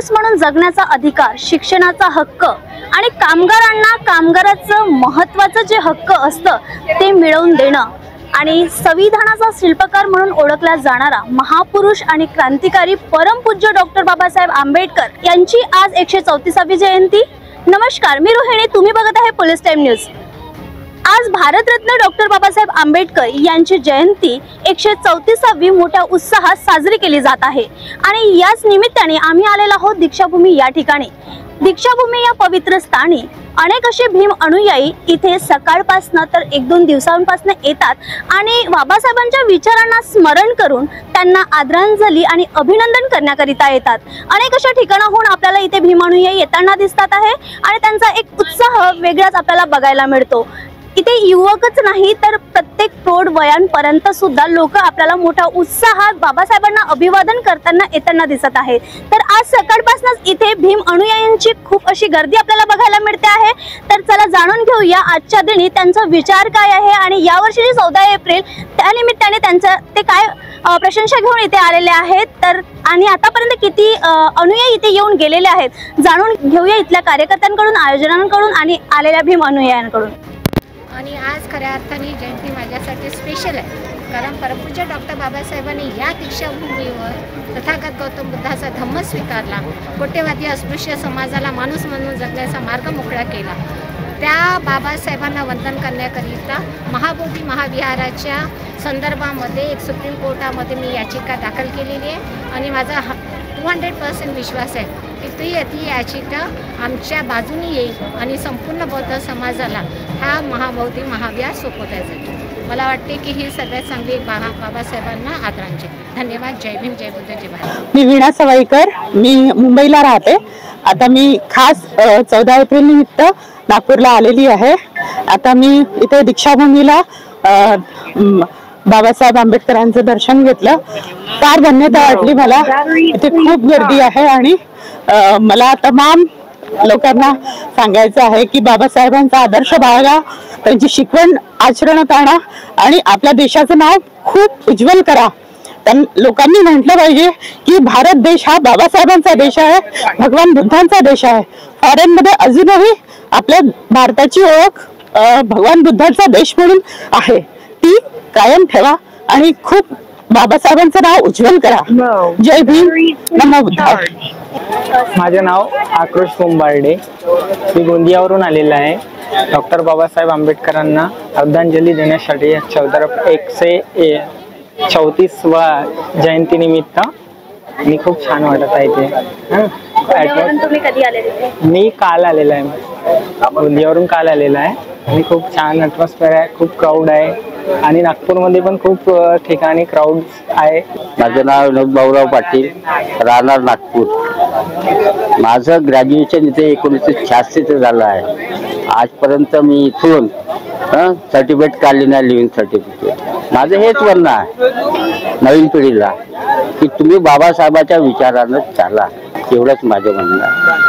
माणूस म्हणून जगण्याचा अधिकार, शिक्षणाचा हक्क आणि कामगारांना कामगाराचं महत्त्वाचं जे हक्क असतं ते मिळवून देणं आणि संविधानाचा शिल्पकार म्हणून ओळखला जाणारा महापुरुष आणि क्रांतिकारी परमपूज्य डॉक्टर बाबासाहेब आंबेडकर यांची आज 134वी जयंती। नमस्कार, मी रोहिणी, तुम्ही बघत आहे पोलीस टाइम न्यूज। आज भारतरत्न डॉक्टर बाबासाहेब आंबेडकर यांची जयंती 134वी मोठ्या उत्साहात साजरी केली जात आहे आणि याच निमित्ताने आम्ही आलेलो आहोत दीक्षाभूमी या ठिकाणी। दीक्षाभूमी या पवित्र स्थानी अनेक असे भीम अनुयायी इथे सकाळपासून तर 1-2 दिवसांपासून येतात आणि बाबासाहेबांच्या विचारांना स्मरण करून त्यांना आदरांजली आणि अभिनंदन करण्याकरिता येतात। अनेक अशा ठिकाणाहून आपल्याला इथे भीम अनुयायी येताना दिसतात आहे आणि त्यांचा एक उत्साह वेगळाच आपल्याला बघायला मिळतो। इथे युवकच नाही तर प्रत्येक प्रौढ वयांपर्यंत सुद्धा लोक आपल्याला मोठा उत्साहात बाबासाहेबांना अभिवादन करताना येताना दिसत आहे। तर आज सकाळपासूनच इथे भीम अनुयायांची खूप अशी गर्दी आपल्याला बघायला मिळते आहे। तर चला जाणून घेऊया आजच्या दिनी त्यांचा विचार काय आहे आणि यावर्षी 14 एप्रिल त्या निमित्ताने त्यांचा ते काय प्रशंसा घेऊन इथे आलेले आहेत। तर आणि आतापर्यंत किती अनुयायी इथे येऊन गेलेले आहेत जाणून घेऊया इथल्या कार्यकर्त्यांकडून, आयोजकांकडून आणि आलेल्या भीम अनुयायांकडून। आणि आज खऱ्या अर्थाने जयंती माझ्यासाठी स्पेशल आहे, कारण परमपूज्य डॉक्टर बाबासाहेबांनी या दीक्षाभूमीवर तथागत गौतम बुद्धाचा धम्म स्वीकारला, कोट्यवधी अस्पृश्य समाजाला माणूस म्हणून जगण्याचा मार्ग मोकळा केला। त्या बाबासाहेबांना वंदन करण्याकरिता महाबोधी महाविहाराच्या संदर्भामध्ये एक सुप्रीम कोर्टामध्ये मी याचिका दाखल केलेली आहे आणि माझा 200% विश्वास आहे की ती याचिका आमच्या बाजूने येईल आणि संपूर्ण बौद्ध समाजाला हा महाबोधी महाविहार सोपवण्यासाठी मला वाटते की ही सगळ्यात चांगली बाबासाहेबांना आदरांजली। धन्यवाद। जय भीम, जय बुद्ध, जय भारत। मी वीणा सवाईकर, मी मुंबईला राहते। आता मी खास 14 एप्रिल निमित्त नागपूरला आलेली आहे। आता मी इथे दीक्षाभूमीला बाबासाहेब आंबेडकरांचं दर्शन घेतलं, फार धन्यता वाटली मला। इथे खूप गर्दी आहे आणि मला तमाम लोकांना सांगायचं आहे की बाबासाहेबांचा आदर्श बाळगा, त्यांची शिकवण आचरणात आणा आणि आपल्या देशाचं नाव खूप उज्ज्वल करा। लोकांनी म्हटलं पाहिजे की भारत देश हा बाबासाहेबांचा देश आहे, भगवान बुद्धांचा देश आहे। फॉरेन मध्ये अजूनही आपल्या भारताची ओळख भगवान बुद्धांचा देश म्हणून आहे, ती कायम ठेवा आणि खूप बाबासाहेबांचं नाव उज्ज्वल करा। जय भीम, नमो बुद्धाय। माझे नाव आक्रोश कुंभारडे, मी गोंदियावरून आलेला आहे। डॉक्टर बाबासाहेब आंबेडकरांना श्रद्धांजली देण्यासाठी 134वा जयंतीनिमित्त मी खूप छान वाटत आहे ते। मी काल आलेला आहे, गोंदियावरून काल आलेला आहे आणि खूप छान ॲटमॉस्फिअर आहे, खूप क्राऊड आहे आणि नागपूरमध्ये पण खूप ठिकाणी क्राऊड आहे। माझं नाव विनोद भाऊराव पाटील, राहणार नागपूर। माझं ग्रॅज्युएशन इथे 1986 झालं आहे। आजपर्यंत मी इथून सर्टिफिकेट काढली नाही, लिव्हिंग सर्टिफिकेट। माझं हेच म्हणणं आहे नवीन पिढीला की तुम्ही बाबासाहेबाच्या विचारानं चाला, एवढंच माझं म्हणणं आहे।